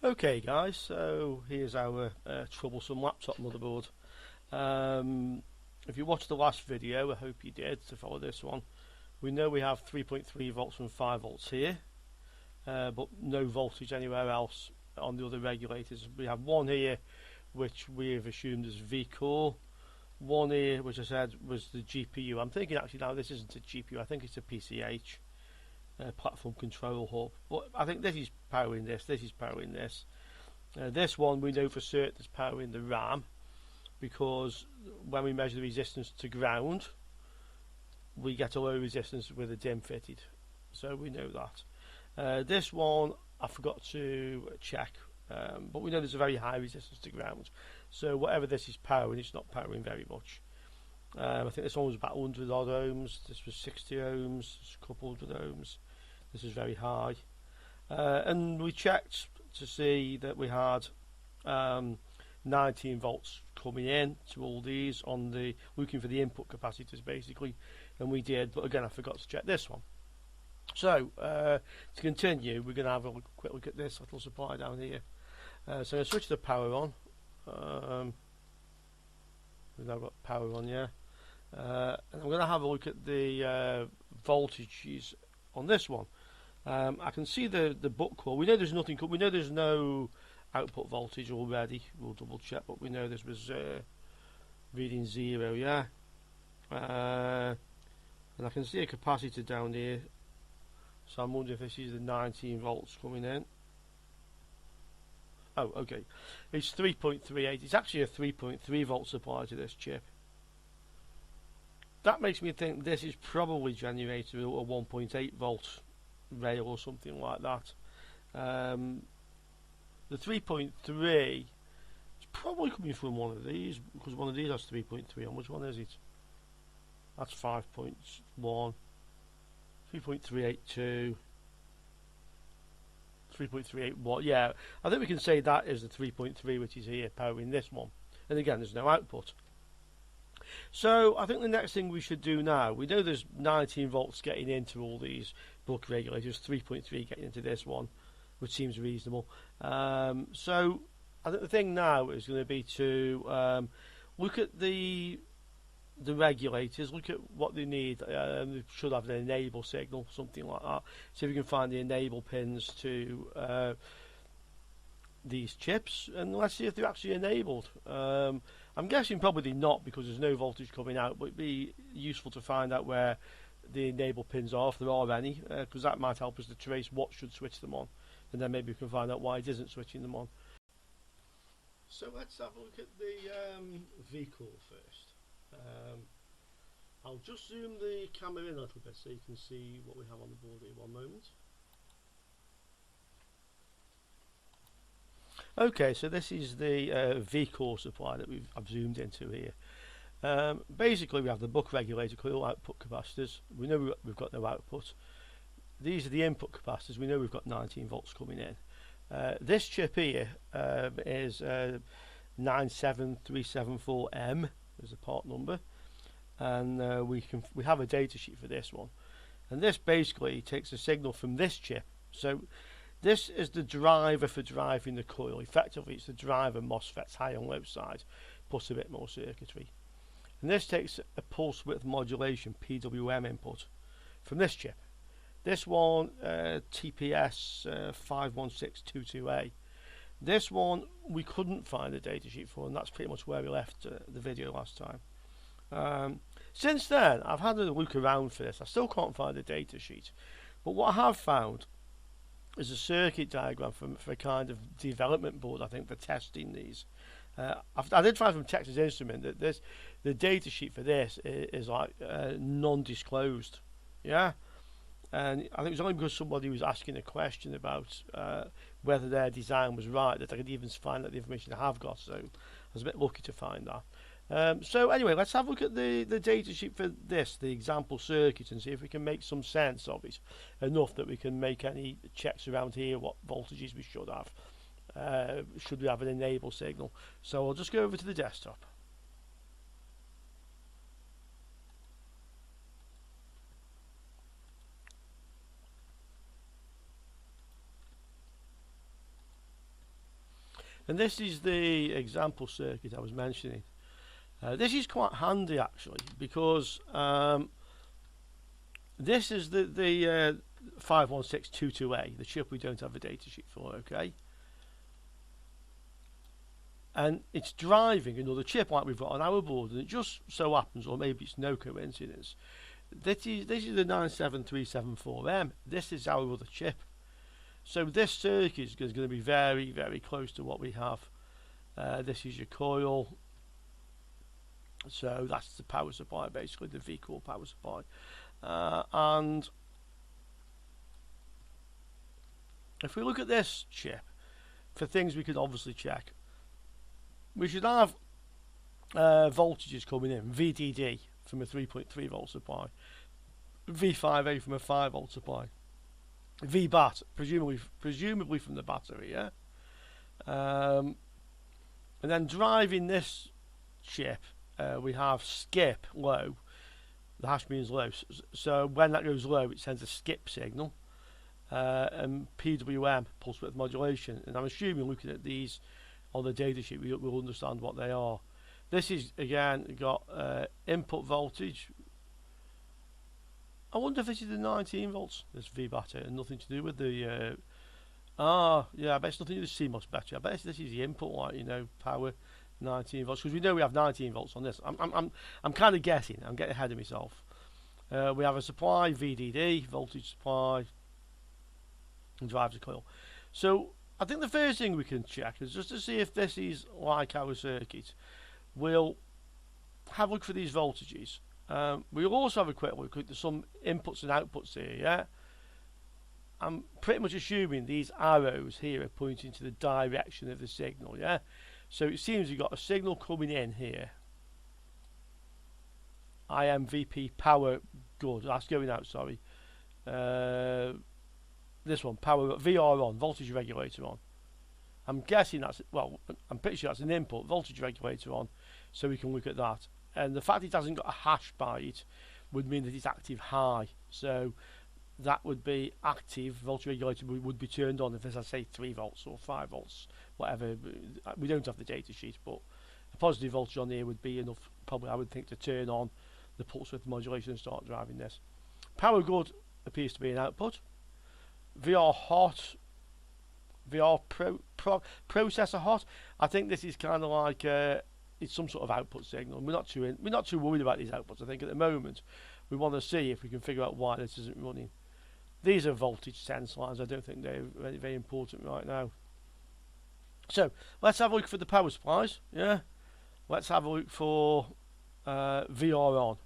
Okay guys, so here's our troublesome laptop motherboard. If you watched the last video, I hope you did to follow this one. We know we have 3.3 volts and 5 volts here, but no voltage anywhere else on the other regulators. We have one here which we have assumed is V-core, one here which I said was the GPU. I'm thinking actually now this isn't a GPU, I think it's a PCH. Platform control hub, but I think this is powering this is powering this. This one we know for certain is powering the RAM, because when we measure the resistance to ground we get a low resistance with a DIMM fitted, so we know that. This one I forgot to check, but we know there's a very high resistance to ground, so whatever this is powering, it's not powering very much. I think this one was about 100 odd ohms, this was 60 ohms, a couple hundred ohms. This is very high, and we checked to see that we had 19 volts coming in to all these on the looking for the input capacitors basically, and we did, but again I forgot to check this one. So to continue, we're going to have a quick look at this little supply down here. So I'm going to switch the power on. We've now got power on, yeah, and I'm going to have a look at the voltages on this one. I can see the book call. We know there's nothing. We know there's no output voltage already. We'll double check, but we know this was reading 0. Yeah, and I can see a capacitor down here. So I'm wondering if this is the 19 volts coming in. Oh, okay. It's 3.38. It's actually a 3.3 volt supply to this chip. That makes me think this is probably generating a 1.8 volt rail or something like that. The 3.3 is probably coming from one of these, because one of these has 3.3 on. Which one is it? That's 5.1, 3.382, 3.381. Yeah, I think we can say that is the 3.3 which is here powering this one. And again, there's no output. So I think the next thing we should do now, we know there's 19 volts getting into all these book regulators, 3.3 getting into this one, which seems reasonable. So I think the thing now is going to be to look at the regulators, look at what they need. They should have an enable signal, something like that. See if we can find the enable pins to these chips, and let's see if they're actually enabled. I'm guessing probably not, because there's no voltage coming out, but it'd be useful to find out where the enable pins are, if there are any, because that might help us to trace what should switch them on, and then maybe we can find out why it isn't switching them on. So let's have a look at the V-core first. I'll just zoom the camera in a little bit so you can see what we have on the board here. One moment. Okay, so this is the V-core supply that I've zoomed into here. Basically, we have the buck regulator coil output capacitors. We know we've got no output. These are the input capacitors. We know we've got 19 volts coming in. This chip here is 97374M. There's a part number, and we have a datasheet for this one. And this basically takes a signal from this chip. So this is the driver for driving the coil. Effectively, it's the driver MOSFETs, high and low side, plus a bit more circuitry. And this takes a pulse width modulation PWM input from this chip. This one, TPS 51622A. This one we couldn't find a datasheet for, and that's pretty much where we left the video last time. Since then, I've had a look around for this. I still can't find a datasheet, but what I have found is a circuit diagram for a kind of development board, I think, for testing these. I did find from Texas Instrument that the datasheet for this is like non-disclosed. Yeah. And I think it was only because somebody was asking a question about whether their design was right that I could even find out the information I have got. So I was a bit lucky to find that. So anyway, let's have a look at the data sheet for this, the example circuit, and see if we can make some sense of it, enough that we can make any checks around here, what voltages we should have. Should we have an enable signal? So I'll just go over to the desktop. And this is the example circuit I was mentioning. This is quite handy actually, because this is the 51622A, the chip we don't have a datasheet for, okay? And it's driving another chip like we've got on our board, and it just so happens, or maybe it's no coincidence, this is the 97374M. This is our other chip. So this circuit is going to be very, very close to what we have. This is your coil. So that's the power supply, basically, the V-core power supply. And if we look at this chip, for things we could obviously check, we should have voltages coming in, VDD from a 3.3 volt supply, V5A from a 5 volt supply, VBAT presumably from the battery, yeah. And then driving this chip, we have skip low. The hash means low, so when that goes low, it sends a skip signal, and PWM, pulse width modulation. And I'm assuming looking at these on the datasheet, we'll understand what they are. This is again got input voltage. I wonder if this is the 19 volts. This VBAT and nothing to do with the. Yeah, I bet it's nothing to do with CMOS battery. I bet this is the input, like, you know, power 19 volts, because we know we have 19 volts on this. I'm kind of guessing. I'm getting ahead of myself. We have a supply VDD, voltage supply, and drives a coil. So I think the first thing we can check is just to see if this is like our circuit. We'll have a look for these voltages. We'll also have a quick look at some inputs and outputs here, yeah? I'm pretty much assuming these arrows here are pointing to the direction of the signal, yeah? So it seems we've got a signal coming in here. IMVP power good, that's going out, sorry. This one, power VR on, voltage regulator on. I'm guessing that's, well, I'm pretty sure that's an input, voltage regulator on, so we can look at that. And the fact it hasn't got a hash by it would mean that it's active high. So that would be active, voltage regulator would be turned on if there's, I say, 3 volts or 5 volts, whatever. We don't have the data sheet, but a positive voltage on here would be enough, probably, I would think, to turn on the pulse width modulation and start driving this. Power good appears to be an output. VR hot, VR processor hot. I think this is kind of like it's some sort of output signal. We're not too worried about these outputs. I think at the moment we want to see if we can figure out why this isn't running. These are voltage sense lines. I don't think they're very, very important right now. So let's have a look for the power supplies. Yeah, let's have a look for VR on.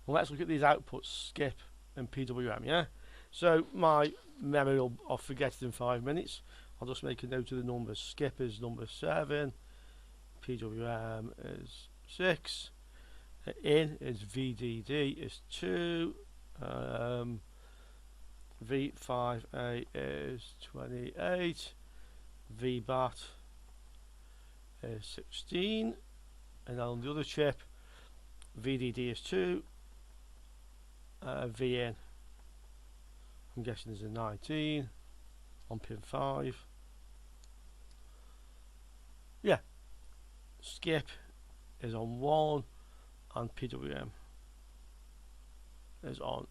And let's look at these outputs, skip and PWM. Yeah. So my memory I'll forget it in 5 minutes. I'll just make a note of the numbers. Skip is number 7. PWM is 6. In is VDD is 2. V5A is 28. VBAT is 16. And then on the other chip, VDD is 2. VN, I'm guessing there's a 19 on pin 5. Yeah, skip is on 1 and PWM is on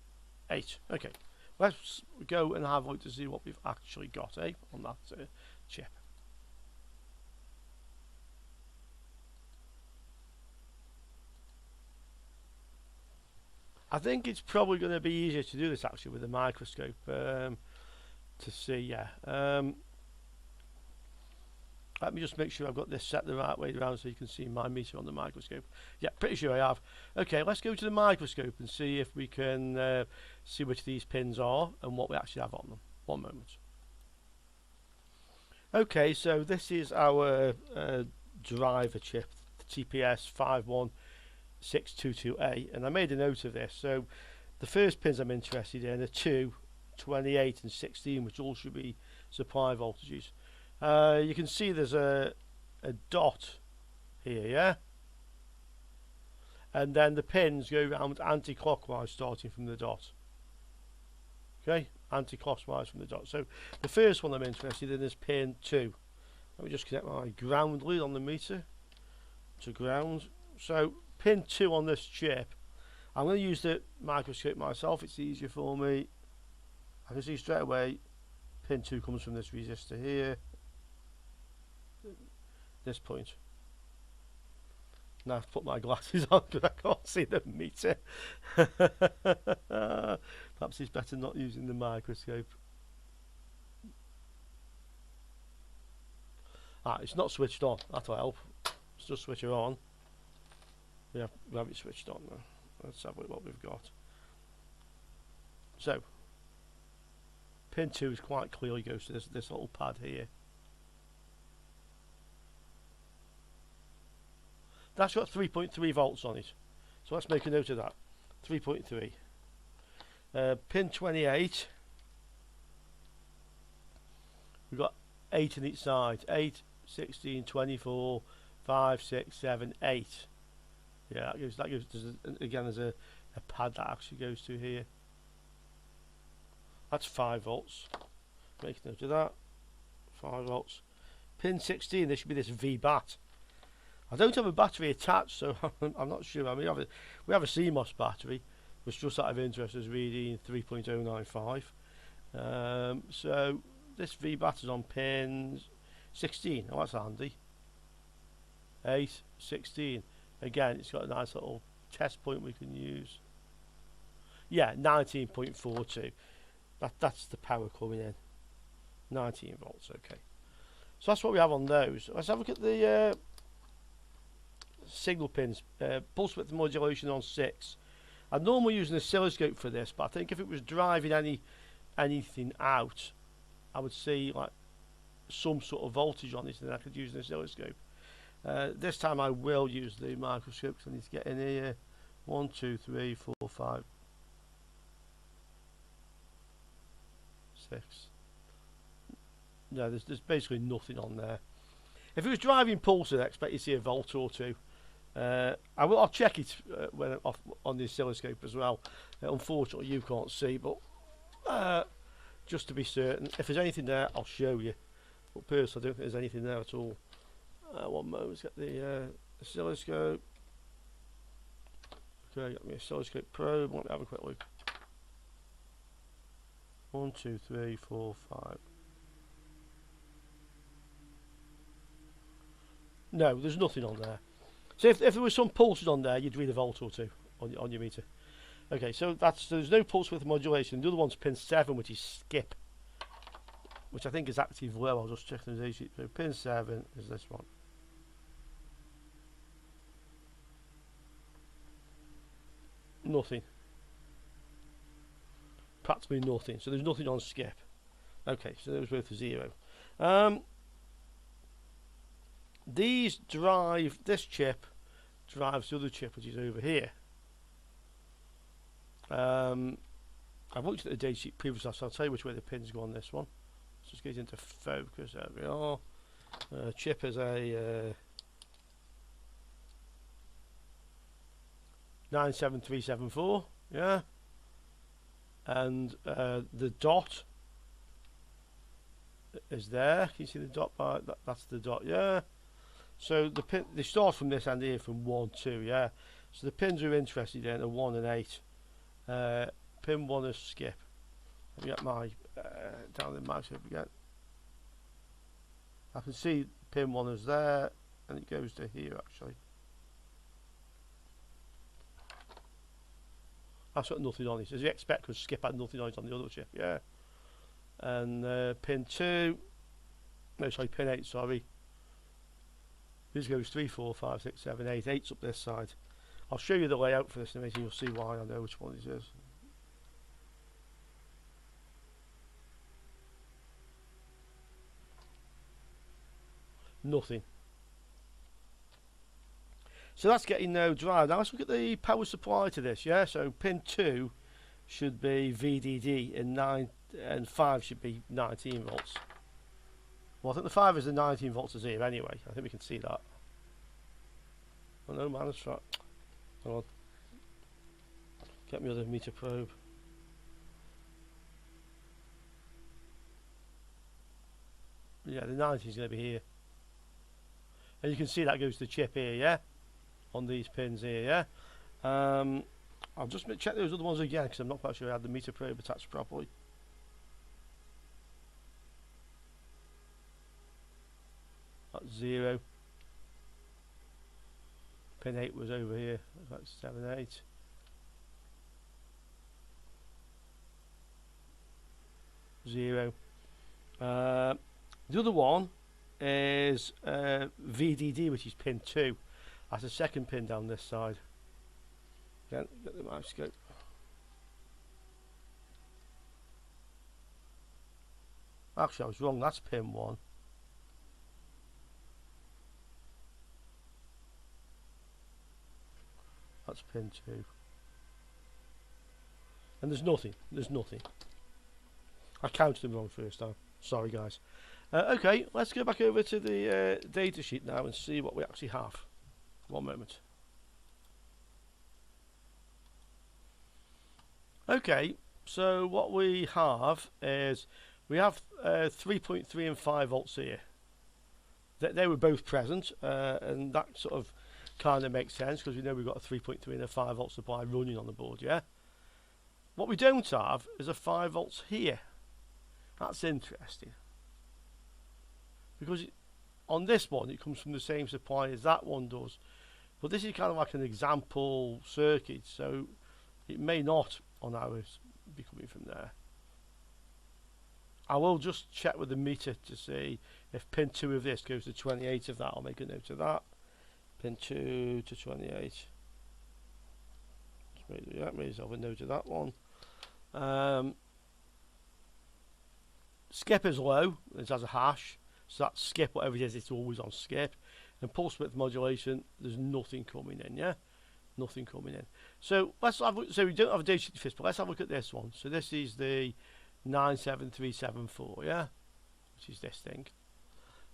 8. Okay, let's go and have a look to see what we've actually got on that chip. I think it's probably going to be easier to do this actually with a microscope to see. Yeah. Let me just make sure I've got this set the right way around so you can see my meter on the microscope. Yeah, pretty sure I have. Okay, let's go to the microscope and see if we can see which these pins are and what we actually have on them. One moment. Okay, so this is our driver chip, the TPS 51622A, and I made a note of this. So the first pins I'm interested in are 2, 28 and 16, which all should be supply voltages. You can see there's a dot here, yeah? And then the pins go around anti-clockwise starting from the dot. Okay, anti-clockwise from the dot. So the first one I'm interested in is pin 2. Let me just connect my ground lead on the meter to ground. So pin 2 on this chip. I'm going to use the microscope myself, it's easier for me. I can see straight away pin 2 comes from this resistor here, this point. Now I've put my glasses on because I can't see the meter. Perhaps it's better not using the microscope. It's not switched on, that'll help. Let's just switch it on. We have it switched on now. Let's have a look what we've got. So, pin 2 is quite clearly goes to this little pad here. That's got 3.3 volts on it. So let's make a note of that. 3.3. Pin 28. We've got 8 on each side. 8, 16, 24, 5, 6, 7, 8. Yeah, that goes again, there's a pad that actually goes to here. That's 5 volts. Make a note of that. 5 volts. Pin 16, there should be this V-bat. I don't have a battery attached, so I'm not sure. I mean, we have a CMOS battery, which just out of interest is reading 3.095. So this V-bat is on pin 16. Oh, that's handy. 8, 16. Again, it's got a nice little test point we can use. Yeah, 19.42. That's the power coming in. 19 volts, okay. So that's what we have on those. Let's have a look at the signal pins. Pulse width modulation on 6. I'd normally use an oscilloscope for this, but I think if it was driving anything out, I would see like some sort of voltage on it, and then I could use an oscilloscope. This time I will use the microscope because I need to get in here. 1, 2, 3, 4, 5, 6. No, there's basically nothing on there. If it was driving pulses, I expect you to see a volt or two. I'll check it when off on the oscilloscope as well. Unfortunately, you can't see, but just to be certain, if there's anything there, I'll show you. But personally, I don't think there's anything there at all. One moment, let's get the oscilloscope. Okay, got my oscilloscope probe. Let me have a quick look. 1, 2, 3, 4, 5. No, there's nothing on there. So if there was some pulses on there, you'd read a volt or two on your meter. Okay, so there's no pulse width modulation. The other one's pin 7, which is skip, which I think is active low. I'll just check the datasheet. So pin 7 is this one. Nothing. Practically nothing. So there's nothing on skip. Okay, so those both are 0. This chip drives the other chip, which is over here. I've looked at the datasheet previously, so I'll tell you which way the pins go on this one. Let's just get into focus. There we are. Chip is a 97374, yeah, and the dot is there. Can you see the dot? That's the dot, yeah. So the pin, they start from this end here from 1, 2, yeah. So the pins we're interested in are 1 and 8. Pin 1 is skip. Let me get my down the mouse up again. I can see pin 1 is there, and it goes to here actually. That's got nothing on it, as you expect, because skip had nothing on it on the other chip, yeah. And pin 2, no, sorry, pin 8, sorry. This goes 3, 4, 5, 6, 7, 8. 8's up this side. I'll show you the layout for this in a minute, and you'll see why I know which one it is. Nothing. So that's getting no drive. Now let's look at the power supply to this, yeah? So pin 2 should be VDD and 5 should be 19 volts. Well, I think the 5 is the 19 volts is here anyway. I think we can see that. Oh no, man, it's right. Hold on. Get me other meter probe. Yeah, the 19 is going to be here. and you can see that goes to the chip here, yeah, on these pins here, yeah. I'll just check those other ones again because I'm not quite sure I had the meter probe attached properly. That's 0. Pin 8 was over here. That's 7, 8. Zero. The other one is VDD, which is pin 2. That's the second pin down this side. Again, get the microscope. Actually, I was wrong. That's pin 1. That's pin 2. And there's nothing. There's nothing. I counted them wrong first time. Sorry, guys. Okay, let's go back over to the data sheet now and see what we actually have. One moment. Okay, so what we have is we have 3.3 and 5 volts here. They were both present, and that sort of kind of makes sense because we know we've got a 3.3 and a 5 volt supply running on the board, yeah? What we don't have is a 5 volts here. That's interesting. Because on this one, it comes from the same supply as that one does. But this is kind of like an example circuit, so it may not on ours be coming from there. I will just check with the meter to see if pin 2 of this goes to 28 of that. I'll make a note of that. Pin 2 to 28. Yeah, may as well have a note of that one. Skip is low, it has a hash, so that skip, whatever it is, it's always on skip. And pulse width modulation, there's nothing coming in, yeah? Nothing coming in. So let's have a look. So we don't have a data sheet for this, but let's have a look at this one. So this is the 97374, yeah? Which is this thing.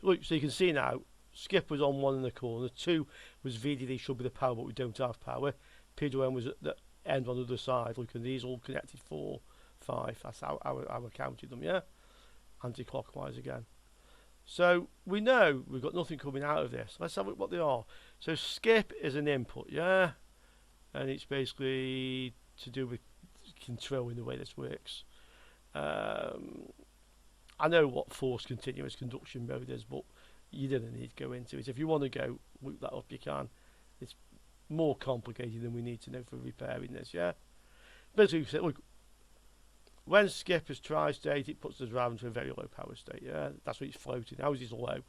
Look, so you can see now, skip was on one in the corner, 2 was VDD, should be the power, but we don't have power. PWM was at the end on the other side. Look, and these all connected 4, 5. That's how I counted them, yeah? Anti-clockwise again. So we know we've got nothing coming out of this. Let's have a look what they are. So skip is an input, yeah? And it's basically to do with controlling the way this works. I know what force continuous conduction mode is, but you don't need to go into it. If you want to go look that up, you can. It's more complicated than we need to know for repairing this, yeah? Basically, you say, look, when skip is tri-state, it puts the drive into a very low power state, yeah? That's what it's floating. Ours is low.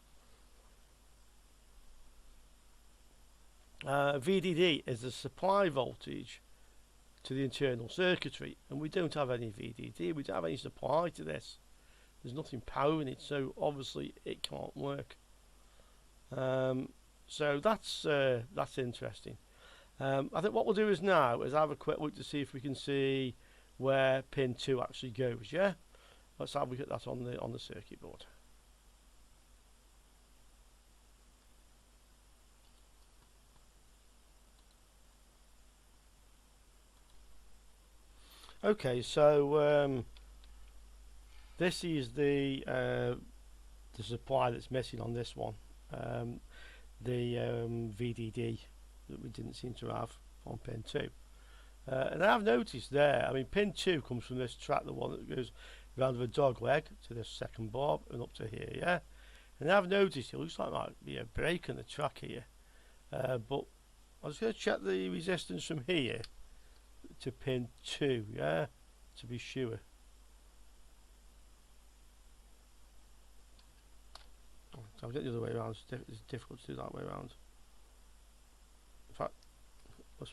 VDD is the supply voltage to the internal circuitry, and we don't have any VDD. We don't have any supply to this. There's nothing powering it, so obviously it can't work. So that's interesting. I think what we'll do is now is have a quick look to see if we can see where pin 2 actually goes, yeah? Let's have a look at that on the circuit board. Okay, so this is the supply that's missing on this one, the VDD that we didn't seem to have on pin 2. And I've noticed there, I mean, pin 2 comes from this track, the one that goes around with a dog leg to this second bob and up to here, yeah? And I've noticed it looks like there might be a break in the track here. But I'm just going to check the resistance from here to pin 2, yeah? To be sure. I'll get the other way around. It's difficult to do that way around. In fact, let's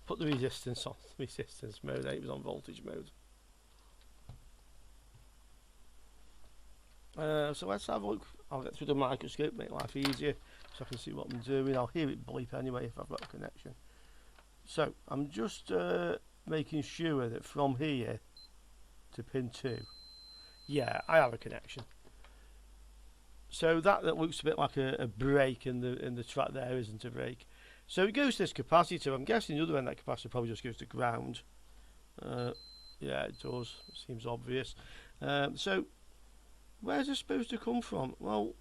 put the resistance on resistance mode. It was on voltage mode. So let's have a look. I'll get through the microscope, make life easier, so I can see what I'm doing. I'll hear it bleep anyway if I've got a connection. So I'm just making sure that from here to pin 2, yeah, I have a connection. So that looks a bit like a break in the track. There isn't a break. So it goes to this capacitor. I'm guessing the other end of that capacitor probably just goes to ground. Yeah, it does. It seems obvious. So where's it supposed to come from? Well,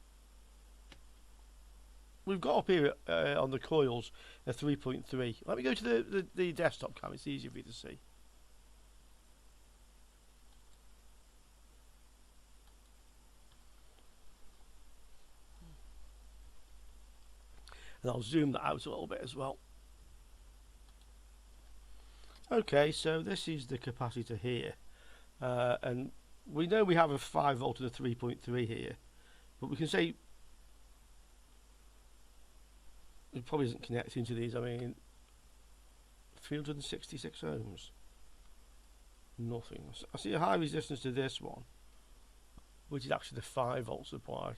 we've got up here on the coils a 3.3. Let me go to the desktop cam, it's easier for you to see. And I'll zoom that out a little bit as well. Okay, so this is the capacitor here, and we know we have a 5 volt and a 3.3 here, but we can say it probably isn't connecting to these. I mean, 366 ohms, nothing. I see a high resistance to this one, which is actually the 5 volt supply,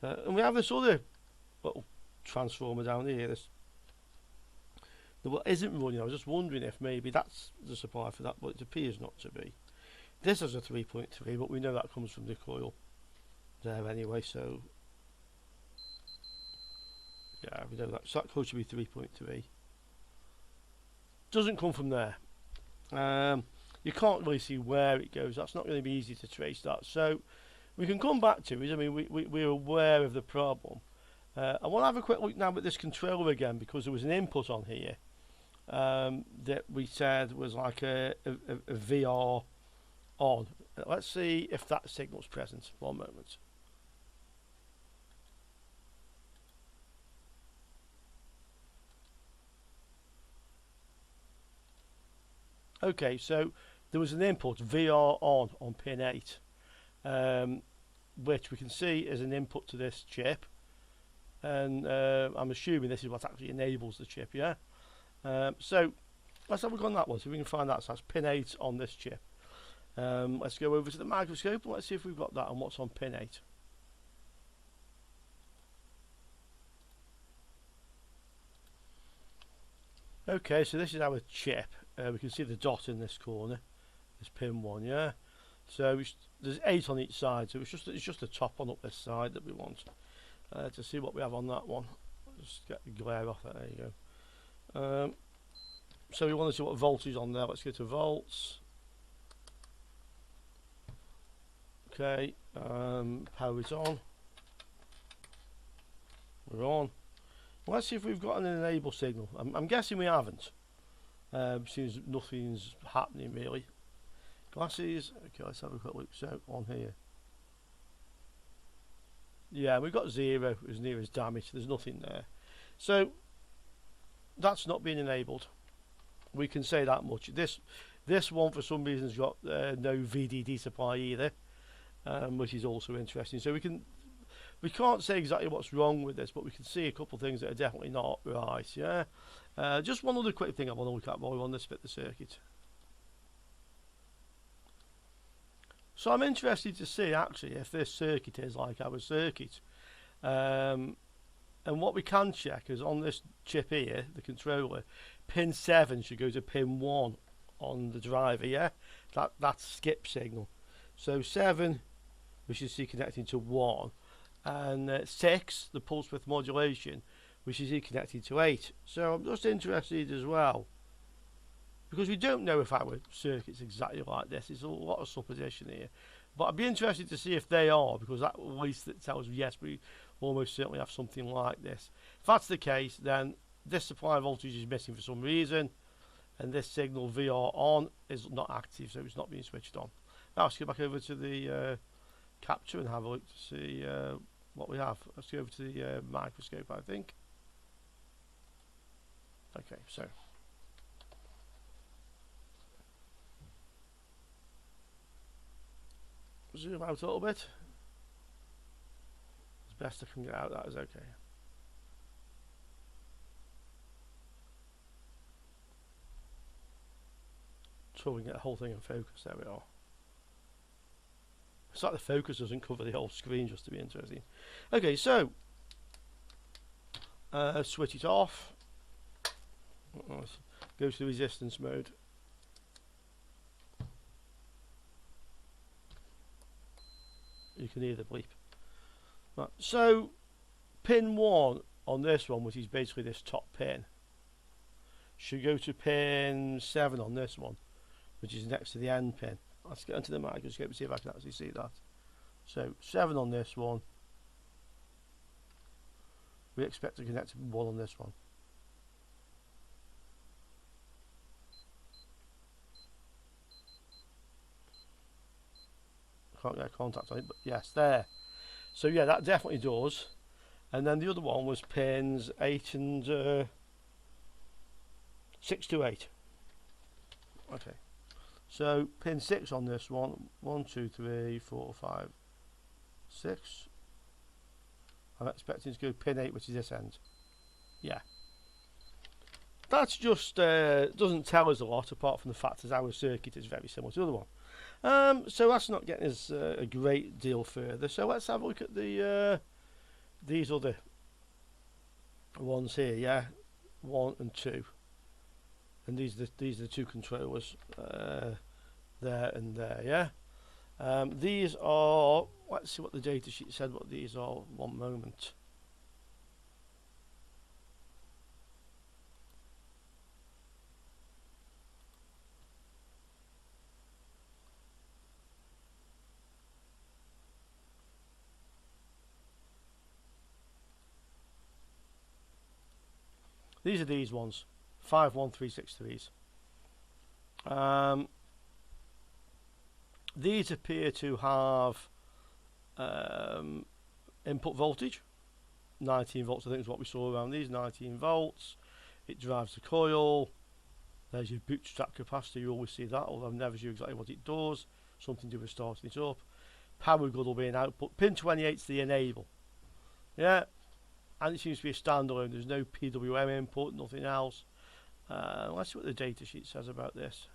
and we have this other little transformer down here. This what isn't running. I was just wondering if maybe that's the supply for that, but it appears not to be. This is a 3.3, but we know that comes from the coil there anyway, so yeah, we know that. So that coil should be 3.3. Doesn't come from there. You can't really see where it goes. That's not going to be easy to trace that. So we can come back to it. I mean, we're aware of the problem. I want to have a quick look now at this controller again, because there was an input on here that we said was like a VR on. Let's see if that signal's present. One moment. Okay, so there was an input VR on pin 8, which we can see is an input to this chip, and I'm assuming this is what actually enables the chip, yeah? So let's have a look on that one, so we can find that. So that's pin 8 on this chip. Let's go over to the microscope and let's see if we've got that on what's on pin 8. Okay, so this is our chip. We can see the dot in this corner. It's pin 1, yeah. So there's 8 on each side, so it's just the top one up this side that we want. To see what we have on that one. Just get the glare off it. There you go. So we want to see what voltage on there. Let's go to volts. Okay, power is on. We're on. Let's see if we've got an enable signal. I'm guessing we haven't. Seems nothing's happening really. Glasses. Okay, let's have a quick look. So on here. Yeah, we've got 0 as near as damage. There's nothing there. So that's not being enabled. We can say that much. This one for some reason has got no VDD supply either, which is also interesting. So we can't say exactly what's wrong with this, but we can see a couple of things that are definitely not right. Yeah. Just one other quick thing I want to look at while we're on this bit of the circuit. So I'm interested to see actually if this circuit is like our circuit. And what we can check is on this chip here, the controller, pin 7 should go to pin 1 on the driver, yeah? That's skip signal. So 7 we should see connecting to 1, and 6, the pulse width modulation, we should see connecting to 8. So I'm just interested as well, because we don't know if our circuit's exactly like this. There's a lot of supposition here, but I'd be interested to see if they are, because that at least that tells us yes, we almost certainly have something like this. If that's the case, then this supply voltage is missing for some reason, and this signal VR on is not active, so it's not being switched on. Now let's go back over to the capture and have a look to see what we have. Let's go over to the microscope, I think. Okay, so zoom out a little bit. As best I can get out, that is okay. So we can get the whole thing in focus. There we are. It's like the focus doesn't cover the whole screen, just to be interesting. Okay, so switch it off. Let's go to the resistance mode. You can hear the bleep. Right, so pin 1 on this one, which is basically this top pin, should go to pin 7 on this one, which is next to the end pin. Let's get into the microscope and see if I can actually see that. So 7 on this one, we expect to connect to 1 on this one. Can't get contact on it, but yes, there. So yeah, that definitely does. And then the other one was pins 8 and 6 to 8. Okay. So pin 6 on this one. 1, 2, 3, 4, 5, 6. I'm expecting to go pin 8, which is this end. Yeah. That's just doesn't tell us a lot, apart from the fact that our circuit is very similar to the other one. So that's not getting us a great deal further. So let's have a look at the these other ones here. Yeah, 1 and 2, and these are the two controllers there and there. Yeah. These are. Let's see what the datasheet said. What these are. One moment. These are these ones, 51363s. These appear to have input voltage, 19 volts I think is what we saw around these, 19 volts. It drives the coil. There's your bootstrap capacitor, you always see that, although I've never sure exactly what it does. Something to do with starting it up. Power grid will be an output. Pin 28 is the enable. Yeah. And it seems to be a standalone. There's no PWM input, nothing else. Let's see what the datasheet says about this.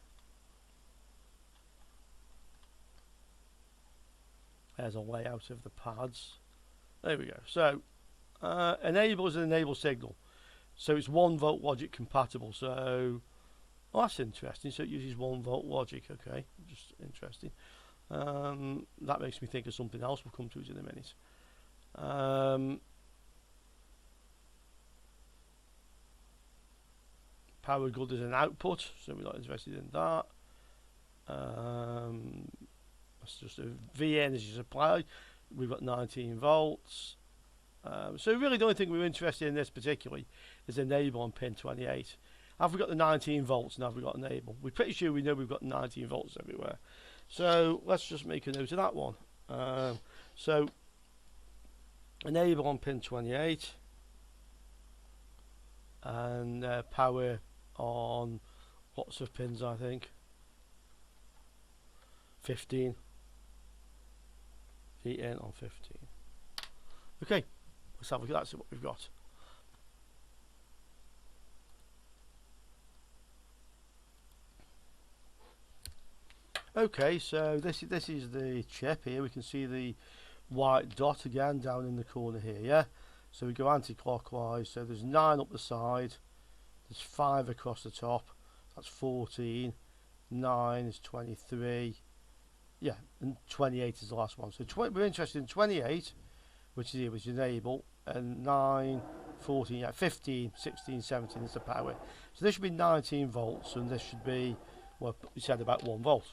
There's a layout of the pads. There we go. So, enable is an enable signal. So it's 1 volt logic compatible. So, oh, that's interesting. So it uses 1 volt logic. Okay, just interesting. That makes me think of something else. We'll come to it in a minute. Power grid is an output, so we're not interested in that. That's just a V energy supply. We've got 19 volts. So really the only thing we're interested in this particularly is enable on pin 28. Have we got the 19 volts and have we got enable? We're pretty sure we know we've got 19 volts everywhere. So let's just make a note of that one. So enable on pin 28 and power on lots of pins, I think 15, EN on 15. Okay, let's have a look at that, see what we've got. Okay, so this is the chip here. We can see the white dot again down in the corner here. Yeah, so we go anti-clockwise. So there's 9 up the side. There's 5 across the top. That's 14. 9 is 23. Yeah, and 28 is the last one. So we're interested in 28, which is here, which is enable, and 9, 14, yeah, 15, 16, 17 is the power. So this should be 19 volts, and this should be, well, we said about 1 volt.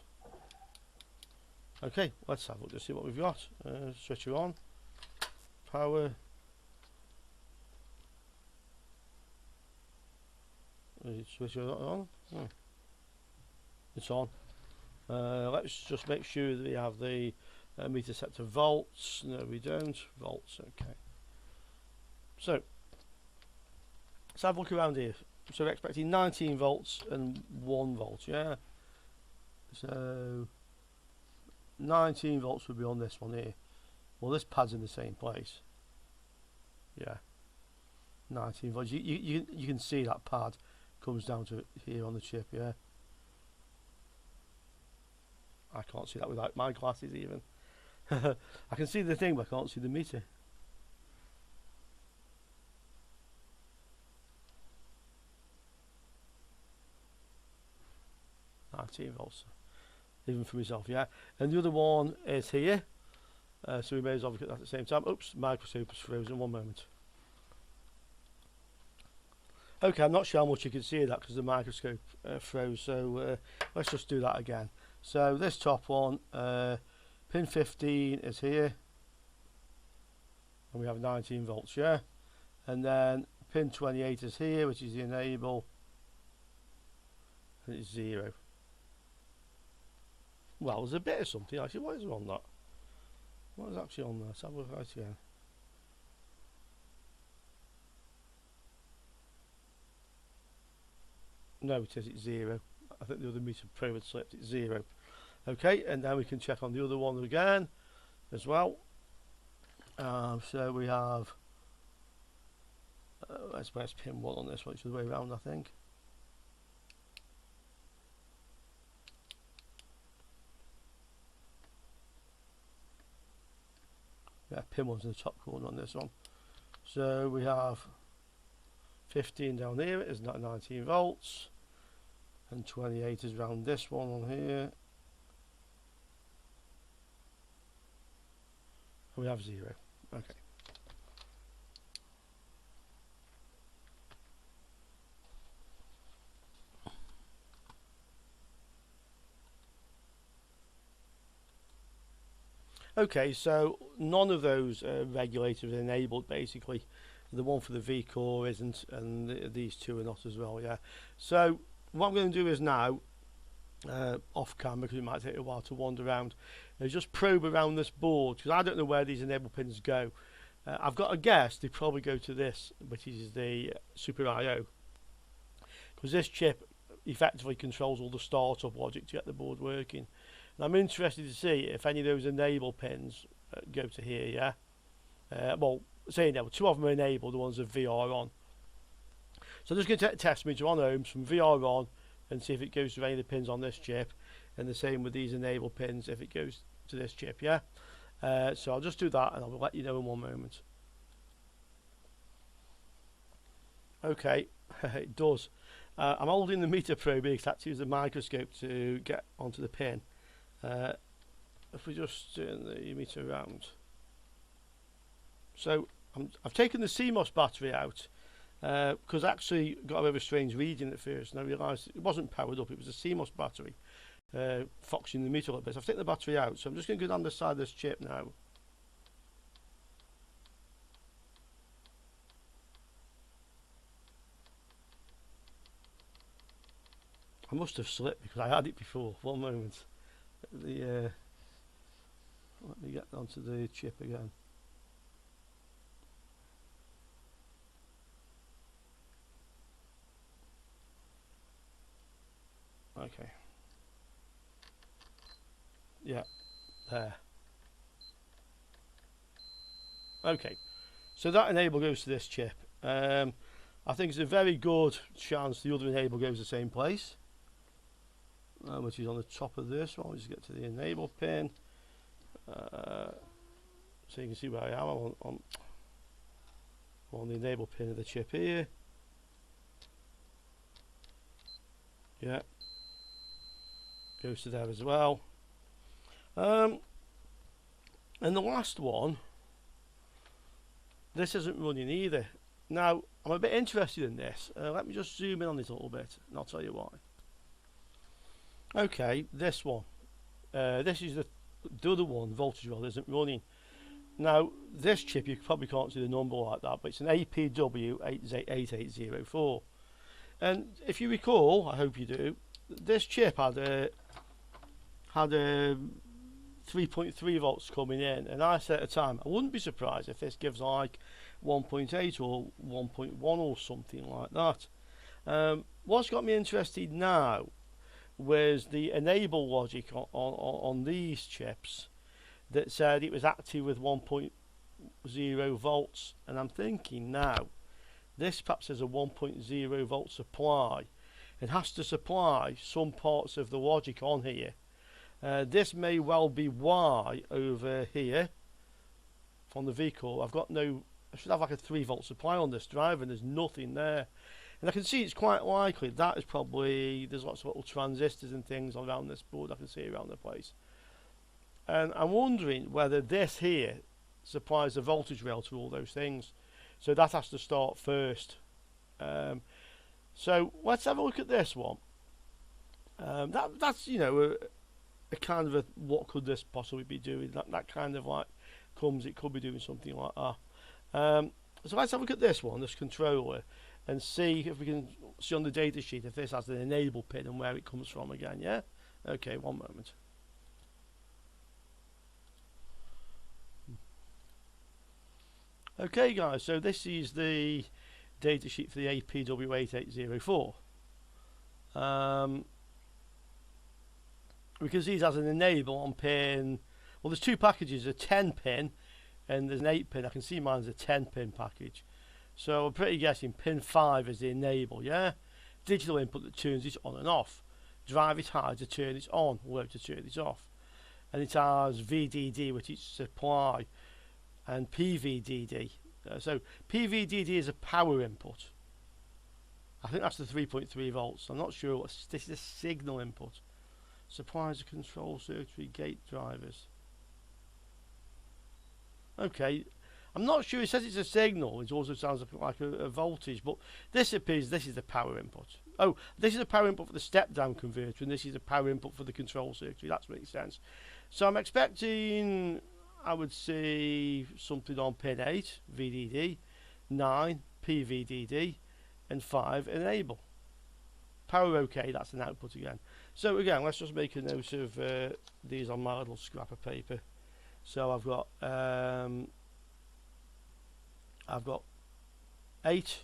Okay, let's have a look to see what we've got. Switch it on. Power. Switch it on. It's on. Let's just make sure that we have the meter set to volts. No, we don't. Volts, okay. So, let's have a look around here. So we're expecting 19 volts and 1 volt, yeah? So, 19 volts would be on this one here. Well, this pad's in the same place. Yeah. 19 volts. You can see that pad comes down to here on the chip, yeah? I can't see that without my glasses even. I can see the thing, but I can't see the meter. volts, even for myself, yeah. And the other one is here, so we may as well look at that at the same time. Oops, microscope is frozen. One moment. Okay, I'm not sure how much you can see of that because the microscope froze, so let's just do that again. So this top one, pin 15 is here, and we have 19 volts, yeah. and then pin 28 is here, which is the enable, and it's 0. Well, there's a bit of something actually. What is on that? What is actually on there? Let's have a look at it again. No, it says it's 0. I think the other meter pro had slipped. It's 0. Okay, and then we can check on the other one again as well. So we have let's press pin 1 on this one. It's the way around, I think. Yeah, pin 1's in the top corner on this one. So we have 15 down here, it is not 19 volts, and 28 is around this one on here. And we have 0. Okay. Okay, so none of those regulators are enabled basically. The one for the V core isn't, and these two are not as well, yeah. So what I'm going to do is now, off camera, because it might take a while to wander around, is just probe around this board, because I don't know where these enable pins go. I've got a guess they probably go to this, which is the Super I/O, because this chip effectively controls all the startup logic to get the board working. And I'm interested to see if any of those enable pins go to here, yeah. Well, say enable, 2 of them are enabled, the ones with VR on. So I'm just going to take a test meter on ohms from VR on and see if it goes to any of the pins on this chip, and the same with these enable pins if it goes to this chip, yeah. So I'll just do that and I'll let you know in one moment. Okay, it does. I'm holding the meter probe because I had to use the microscope to get onto the pin. If we just turn the meter around, so I've taken the CMOS battery out because I actually got a bit of a strange reading at first, and I realised it wasn't powered up, it was a CMOS battery foxing the meter a little bit. So I've taken the battery out, so I'm just going to go down the side of this chip now. I must have slipped because I had it before. One moment. Let me get onto the chip again. Okay. Yeah, there. Okay, so that enable goes to this chip. I think it's a very good chance the other enable goes the same place, which is on the top of this one. We'll just get to the enable pin. So you can see where I am. I'm on the enable pin of the chip here. Yeah, goes to there as well. And the last one, this isn't running either. Now I'm a bit interested in this. Let me just zoom in on this a little bit and I'll tell you why. Okay, this one, this is the other one, voltage well isn't running. Now this chip, you probably can't see the number like that, but it's an IFPWZHDO, and if you recall, I hope you do, this chip had a 3.3 volts coming in, and I said at the time I wouldn't be surprised if this gives like 1.8 or 1.1 or something like that. What's got me interested now was the enable logic on these chips that said it was active with 1.0 volts, and I'm thinking now this perhaps has a 1.0 volt supply and has to supply some parts of the logic on here. This may well be why over here from the vehicle I've got no, I should have like a 3 volt supply on this drive and there's nothing there. And I can see it's quite likely that is probably, there's lots of little transistors and things around this board I can see around the place. And I'm wondering whether this here supplies the voltage rail to all those things. So that has to start first. So let's have a look at this one. That's, you know, a kind of a, what could this possibly be doing? That kind of like comes, it could be doing something like that. So let's have a look at this one, this controller, and see if we can see on the data sheet if this has an enable pin and where it comes from again, yeah? Okay, one moment. Okay guys, so this is the datasheet for the IFPWZHDO. We can see it has an enable on pin, well there's two packages, a 10 pin and there's an 8 pin. I can see mine's a 10 pin package. So I'm pretty guessing pin 5 is the enable, yeah? Digital input that turns it on and off. Drive it high to turn it on, low to turn it off. And it has VDD, which is supply, and PVDD. So PVDD is a power input. I think that's the 3.3 volts. I'm not sure what this is. A signal input. Supplies a control circuitry, gate drivers. Okay, I'm not sure. It says it's a signal. It also sounds like a voltage, but this appears this is the power input. Oh, this is a power input for the step down converter, and this is a power input for the control circuitry. That makes sense. So I'm expecting, I would say, something on pin 8, VDD, 9, PVDD, and 5, enable. Power OK, that's an output again. So again, let's just make a note of these on my little scrap of paper. So I've got 8,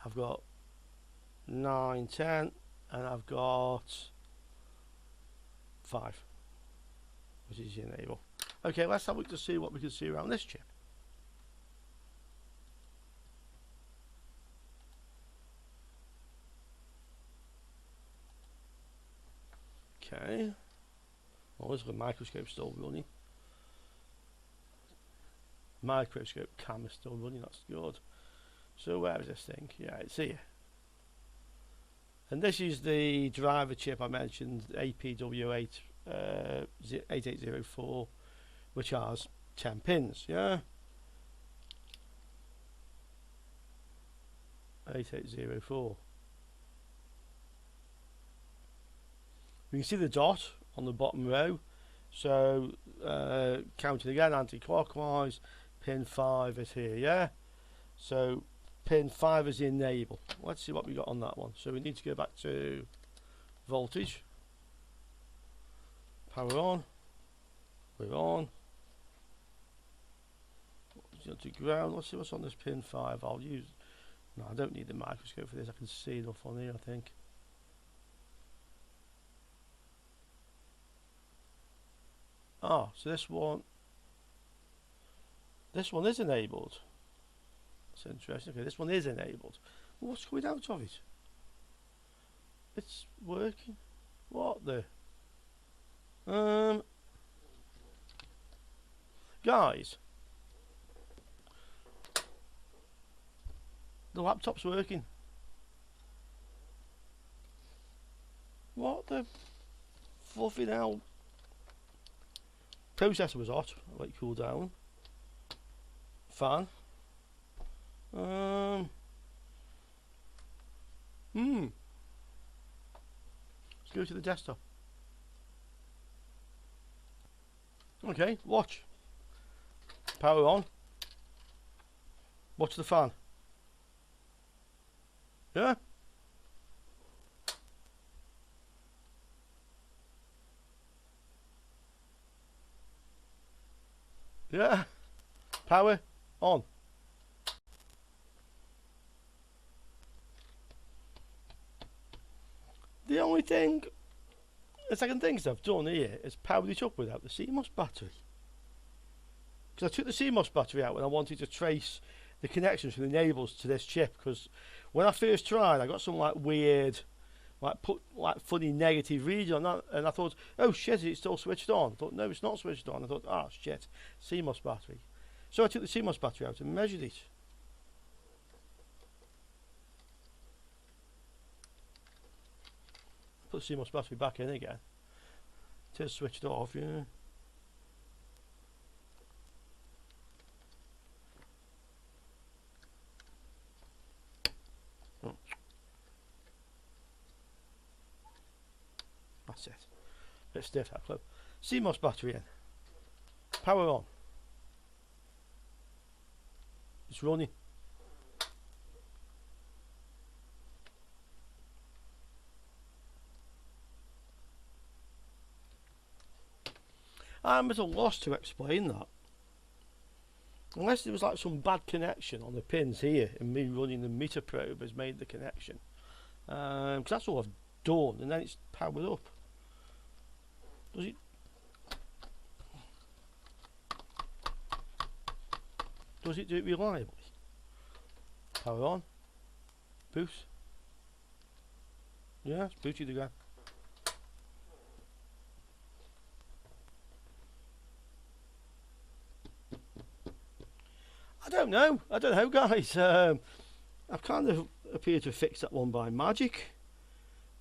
I've got 9, 10, and I've got 5, which is the enable. Okay, let's have a look to see what we can see around this chip. Okay. Oh, there's the microscope still running. Microscope camera still running, that's good. So where is this thing? Yeah, it's here. And this is the driver chip I mentioned, APW8 8804, which has 10 pins, yeah? 8804. You can see the dot on the bottom row. So counting again anti-clockwise, pin 5 is here, yeah? So pin 5 is the enable. Let's see what we got on that one. So we need to go back to voltage, power on, we're on, to ground. Let's see what's on this pin 5. I'll use, no, I don't need the microscope for this, I can see enough on here I think. Ah, so this one is enabled. That's interesting. Okay, this one is enabled. What's coming out of it? It's working. What the? Guys, the laptop's working. What the fluffy hell? Processor was hot, I'll let it cool down. Fan. Let's go to the desktop. Okay, watch. Power on. Watch the fan. Yeah? Yeah. Power on. The only thing the second thing I've done here is powered it up without the CMOS battery. Because I took the CMOS battery out when I wanted to trace the connections from the enables to this chip, because when I first tried I got some like weird funny negative reading on that, and I thought, oh shit, it's still switched on. I thought, no, it's not switched on. I thought, ah, shit, CMOS battery. So I took the CMOS battery out and measured it. Put the CMOS battery back in again. It is switched off, yeah. Oh. That's it. Bit stiff that clip. CMOS battery in. Power on. It's running. I'm at a loss to explain that. Unless there was like some bad connection on the pins here and me running the meter probe has made the connection. Because that's all I've done, and then it's powered up. Does it? Does it do it reliably? Power on. Boot. Yeah, it's booted again. I don't know guys. I've kind of appeared to fix that one by magic.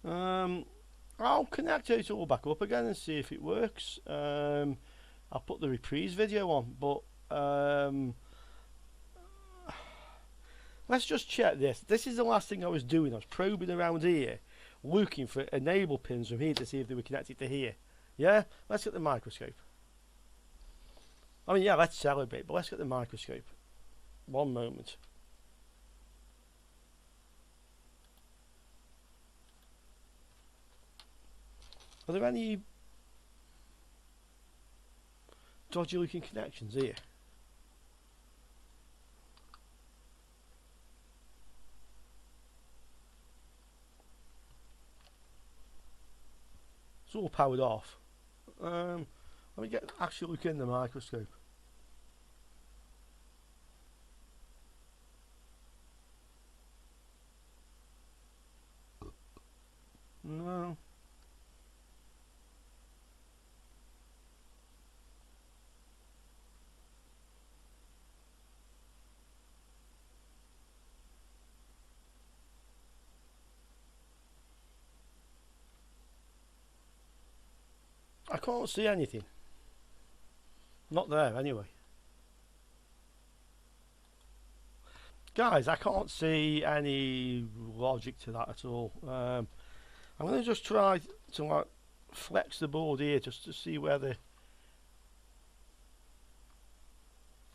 I'll connect it all back up again and see if it works. I'll put the reprise video on, but let's just check this. This is the last thing I was doing. I was probing around here, looking for enable pins from here to see if they were connected to here. Yeah, let's get the microscope. I mean, yeah, let's celebrate, but let's get the microscope. One moment. Are there any dodgy looking connections here? It's all powered off. Let me actually look in the microscope. No. I can't see anything. Not there anyway. Guys, I can't see any logic to that at all. I'm going to just try to like flex the board here just to see where the...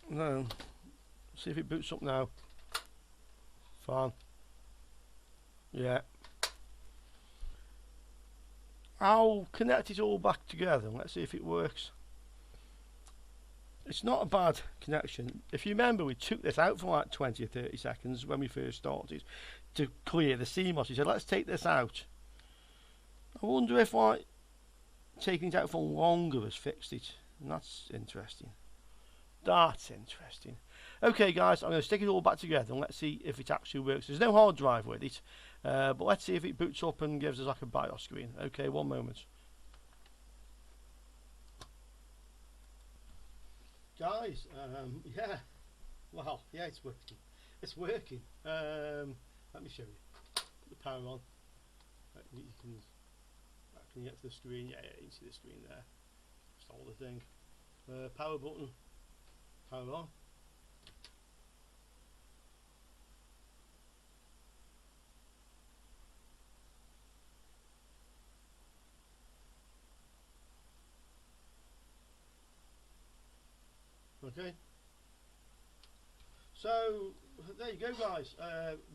No. See if it boots up now. Fine. Yeah. I'll connect it all back together and let's see if it works. It's not a bad connection. If you remember, we took this out for like 20 or 30 seconds when we first started to clear the CMOS. We said, let's take this out. I wonder if like taking it out for longer has fixed it. And that's interesting. That's interesting. Okay guys, I'm going to stick it all back together and let's see if it actually works. There's no hard drive with it, but let's see if it boots up and gives us like a BIOS screen. Okay, one moment. Guys, yeah, well, yeah, it's working. It's working. Let me show you. Put the power on. You can get to the screen. Yeah, you can see the screen there. Just all the thing. Power button. Power on. Okay. So there you go, guys.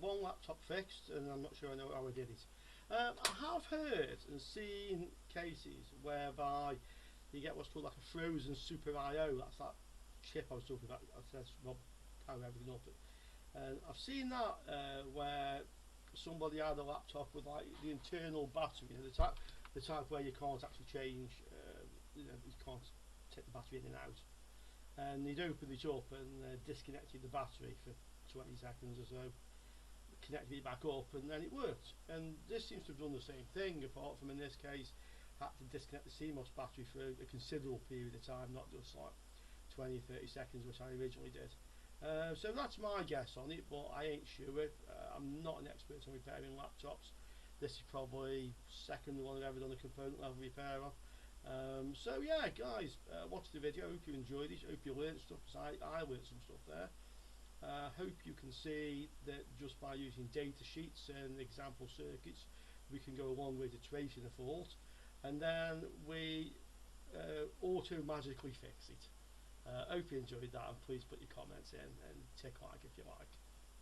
One laptop fixed, and I'm not sure I know how I did it. I have heard and seen cases whereby you get what's called like a frozen super I/O. That's that chip I was talking about. That's what power everything up. And I've seen that where somebody had a laptop with like the internal battery, you know, the type where you can't actually change, you can't take the battery in and out. And they'd opened it up and disconnected the battery for 20 seconds or so, connected it back up, and then it worked. And this seems to have done the same thing, apart from in this case had to disconnect the CMOS battery for a considerable period of time, not just like 20-30 seconds, which I originally did. So that's my guess on it, but I ain't sure. I'm not an expert on repairing laptops. This is probably second one I've ever done a component level repair on. So yeah guys, watch the video. Hope you enjoyed it, hope you learned stuff, because I learned some stuff there. Hope you can see that just by using data sheets and example circuits we can go a long way to tracing a fault, and then we auto magically fix it. Hope you enjoyed that, and please put your comments in and tick like if you like,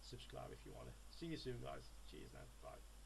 subscribe if you want to. See you soon, guys. Cheers now. Bye.